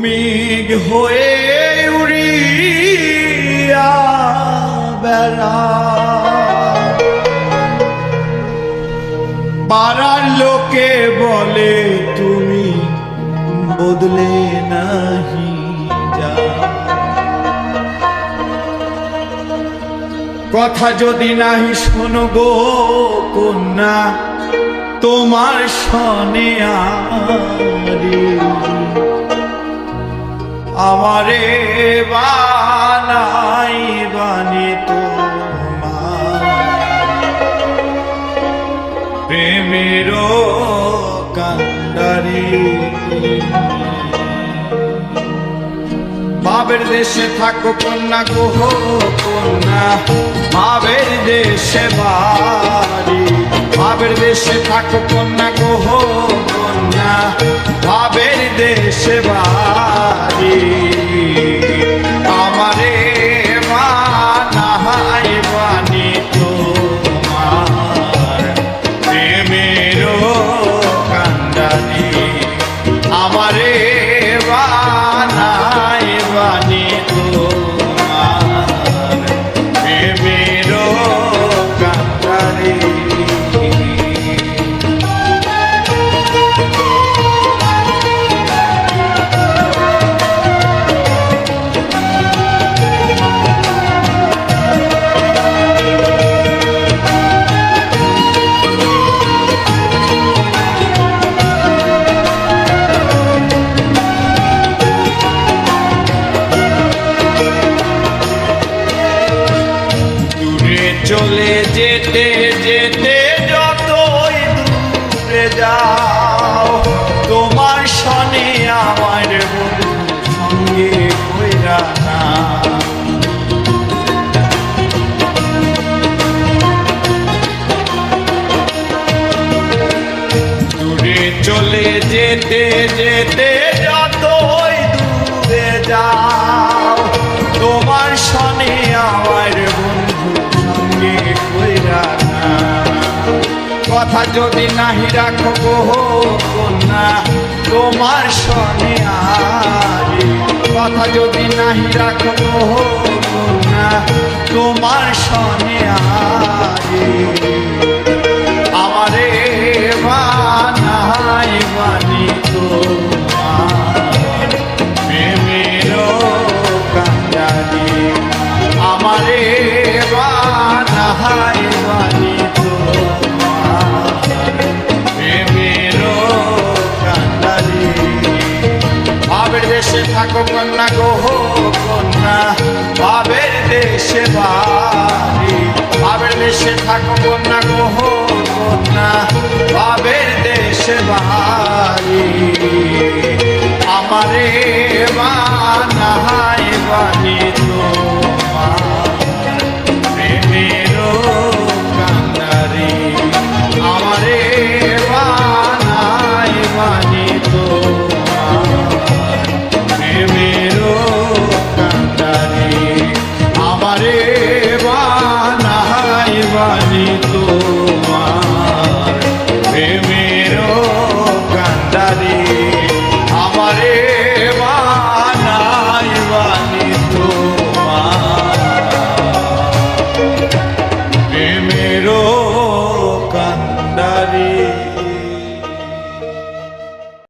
মেঘ হয়ে উড়িয়া বেড়া পাড়ার লোকে বলে তুমি বদলে নাহি যা। কথা যদি নাহি শোনো গো কন্যা তোমার শনে আরে আমারে বানাই বানি তোমার প্রেমের কান্ডারি। বাবের দেশে থাকো কন্যা গো কন্যা বাবের দেশে বাড়ি। বাবের দেশে থাকো কন্যা গো কন্যা বাবের দেশে বাড়ি। আমারে বানাই বানি তোমার প্রেমের কান্ডারি। আমারে বানাই বানি তোমার প্রেমের কান্ডারি। চলে যেতে যেতে যতই দূরে যাও তোমার শনে আমার বন্ধু সঙ্গে কইরা না। দূরে চলে যেতে যেতে যতই দূরে যাও তোমার শনে আমার কথা যদি নাহি রাখো গো কন্যা তোমার শনে আরে। কথা যদি নাহি রাখো গো কন্যা তোমার শনে আরে। আমারে বানাই বানি তোমার প্রেমের কান্ডারি। আমারে বানাই বানি দেশে থাকো কন্যা গো কন্যা বাবের দেশে বাড়ি। বাবের দেশে থাকো কন্যা গো কন্যা বাবের দেশে বাড়ি। আমারে বানাই